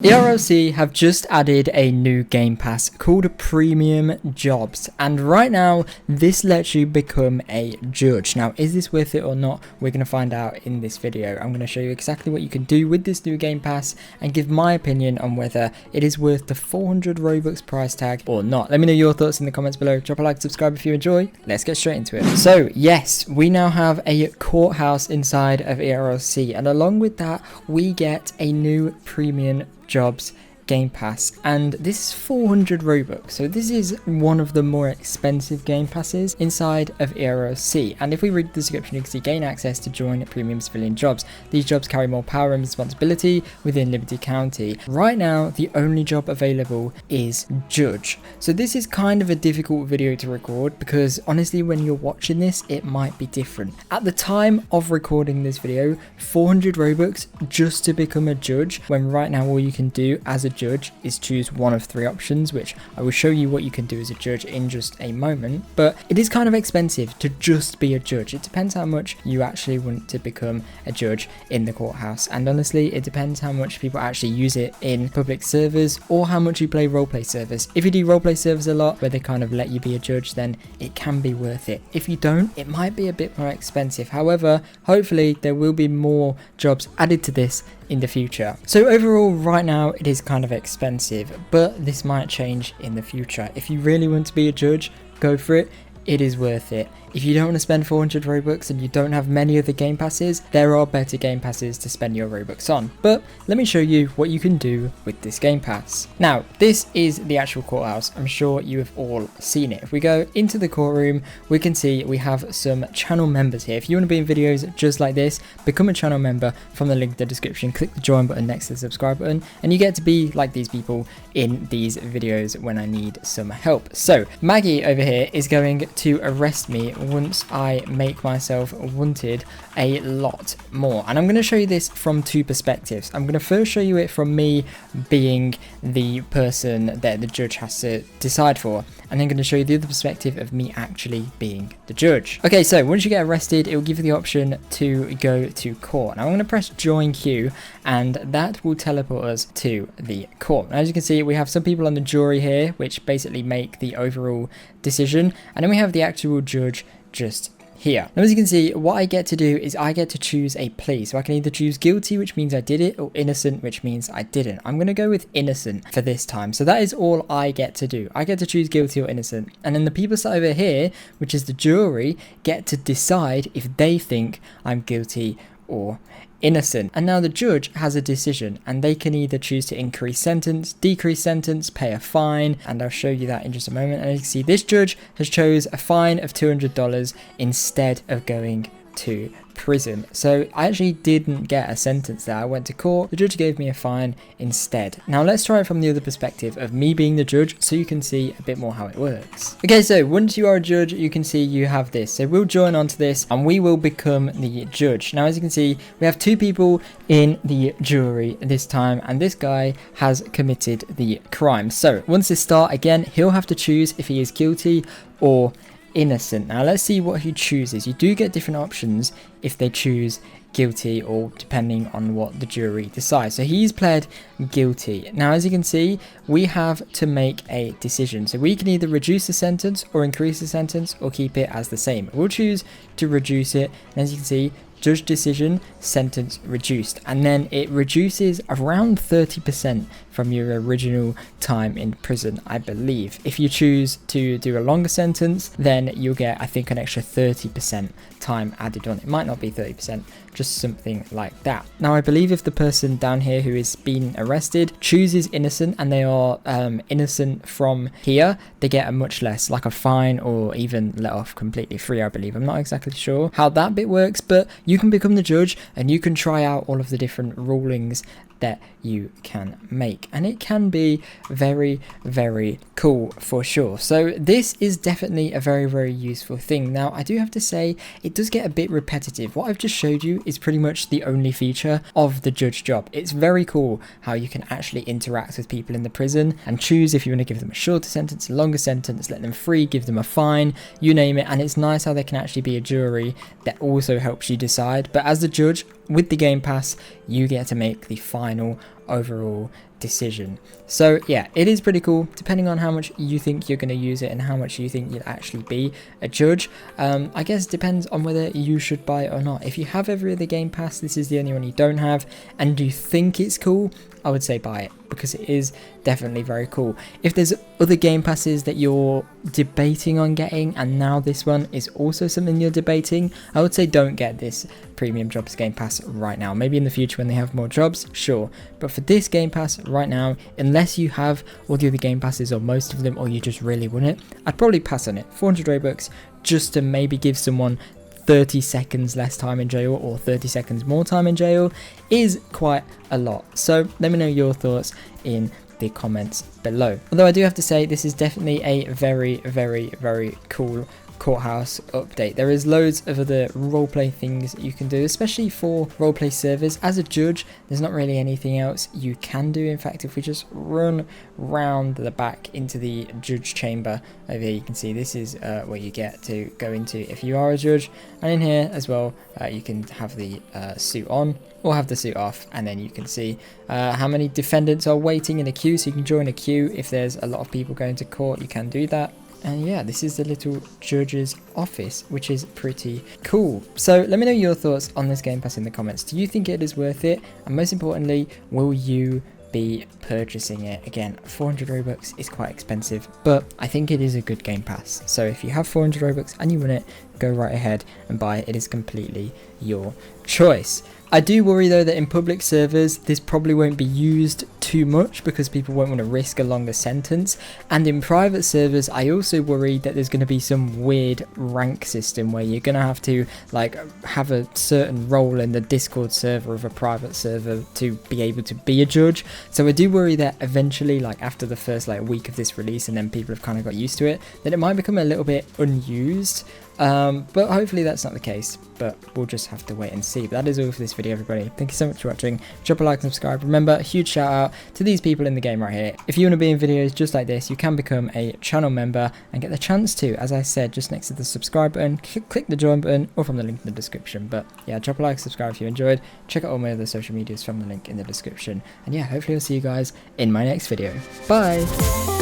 ERLC have just added a new Game Pass called Premium Jobs, and right now this lets you become a judge. Now, is this worth it or not? We're going to find out in this video. I'm going to show you exactly what you can do with this new Game Pass and give my opinion on whether it is worth the 400 Robux price tag or not. Let me know your thoughts in the comments below. Drop a like, subscribe if you enjoy. Let's get straight into it. So yes, we now have a courthouse inside of ERLC, and along with that we get a new Premium Jobs Game Pass, and this is 400 Robux, so this is one of the more expensive Game Passes inside of ERLC. And if we read the description, you can see gain access to join premium civilian jobs. These jobs carry more power and responsibility within Liberty County. Right now the only job available is judge, so this is kind of a difficult video to record because honestly when you're watching this it might be different. At the time of recording this video, 400 Robux just to become a judge, when right now all you can do as a judge is choose one of three options, which I will show you what you can do as a judge in just a moment. But it is kind of expensive to just be a judge. It depends how much you actually want to become a judge in the courthouse, and honestly it depends how much people actually use it in public servers or how much you play roleplay servers. If you do roleplay servers a lot where they kind of let you be a judge, then it can be worth it. If you don't, it might be a bit more expensive. However, hopefully there will be more jobs added to this in the future. So overall right now it is kind of expensive, but this might change in the future. If you really want to be a judge, go for it. It is worth it. If you don't want to spend 400 Robux and you don't have many of the Game Passes, there are better Game Passes to spend your Robux on. But let me show you what you can do with this Game Pass. Now, this is the actual courthouse. I'm sure you have all seen it. If we go into the courtroom, we can see we have some channel members here. If you want to be in videos just like this, become a channel member from the link in the description. Click the join button next to the subscribe button, and you get to be like these people in these videos when I need some help. So Maggie over here is going to arrest me once I make myself wanted a lot more, and I'm going to show you this from two perspectives. I'm going to first show you it from me being the person that the judge has to decide for, and then going to show you the other perspective of me actually being the judge. Okay, so once you get arrested, it will give you the option to go to court. Now I'm going to press join queue, and that will teleport us to the court. Now, as you can see, we have some people on the jury here which basically make the overall decision, and then we have the actual judge just here. Now, as you can see, what I get to do is I get to choose a plea. So I can either choose guilty, which means I did it, or innocent, which means I didn't. I'm going to go with innocent for this time. So that is all I get to do. I get to choose guilty or innocent. And then the people sat over here, which is the jury, get to decide if they think I'm guilty or innocent. And now the judge has a decision, and they can either choose to increase sentence, decrease sentence, pay a fine, and I'll show you that in just a moment. And as you can see, this judge has chose a fine of $200 instead of going to prison. So I actually didn't get a sentence there. I went to court, the judge gave me a fine instead. Now let's try it from the other perspective of me being the judge so you can see a bit more how it works. Okay, so once you are a judge, you can see you have this. So we'll join onto this and we will become the judge. Now, as you can see, we have two people in the jury this time, and this guy has committed the crime. So once this starts again, he'll have to choose if he is guilty or innocent. Now let's see what he chooses. You do get different options if they choose guilty, or depending on what the jury decides. So he's pled guilty. Now, as you can see, we have to make a decision. So we can either reduce the sentence or increase the sentence or keep it as the same. We'll choose to reduce it, and as you can see, judge decision, sentence reduced, and then it reduces around 30% from your original time in prison, I believe. If you choose to do a longer sentence, then you'll get, I think, an extra 30% time added on. It might not be 30%, just something like that. Now, I believe if the person down here who is being arrested chooses innocent and they are innocent from here, they get a much less, like a fine or even let off completely free, I believe. I'm not exactly sure how that bit works, but you can become the judge and you can try out all of the different rulings that you can make, and it can be very, very cool for sure. So this is definitely a very, very useful thing. Now, I do have to say it does get a bit repetitive. What I've just showed you is pretty much the only feature of the judge job. It's very cool how you can actually interact with people in the prison and choose if you want to give them a shorter sentence, a longer sentence, let them free, give them a fine, you name it. And it's nice how there can actually be a jury that also helps you decide. But as the judge with the Game Pass, you get to make the final overall decision. So yeah, it is pretty cool, depending on how much you think you're going to use it and how much you think you'll actually be a judge. I guess it depends on whether you should buy it or not. If you have every other Game Pass, this is the only one you don't have, and you think it's cool, I would say buy it, because it is definitely very cool. If there's other Game Passes that you're debating on getting, and now this one is also something you're debating, I would say don't get this Premium Jobs Game Pass right now. Maybe in the future when they have more jobs, sure. But for this Game Pass right now, unless you have all the other Game Passes or most of them, or you just really want it, I'd probably pass on it. 400 Robux just to maybe give someone 30 seconds less time in jail or 30 seconds more time in jail is quite a lot. So let me know your thoughts in the comments below. Although I do have to say, this is definitely a very cool courthouse update. There is loads of other roleplay things you can do, especially for roleplay servers. As a judge, there's not really anything else you can do. In fact, if we just run round the back into the judge chamber over here, you can see this is where you get to go into if you are a judge. And in here as well, you can have the suit on or have the suit off, and then you can see how many defendants are waiting in a queue. So you can join a queue. If there's a lot of people going to court, you can do that. And yeah, this is the little judge's office, which is pretty cool. So let me know your thoughts on this Game Pass in the comments. Do you think it is worth it? And most importantly, will you be purchasing it? Again, 400 Robux is quite expensive, but I think it is a good Game Pass. So if you have 400 Robux and you want it, go right ahead and buy it. It is completely your choice. I do worry though that in public servers this probably won't be used too much because people won't want to risk a longer sentence, and in private servers I also worry that there's going to be some weird rank system where you're going to have to like have a certain role in the Discord server of a private server to be able to be a judge. So I do worry that eventually, like after the first like week of this release and then people have kind of got used to it, that it might become a little bit unused. But hopefully that's not the case, but we'll just have to wait and see. But that is all for this video, everybody. Thank you so much for watching. Drop a like and subscribe. Remember, a huge shout out to these people in the game right here. If you want to be in videos just like this, you can become a channel member and get the chance to, as I said, just next to the subscribe button, click the join button or from the link in the description. But yeah, drop a like, subscribe if you enjoyed. Check out all my other social medias from the link in the description. And yeah, hopefully I'll see you guys in my next video. Bye!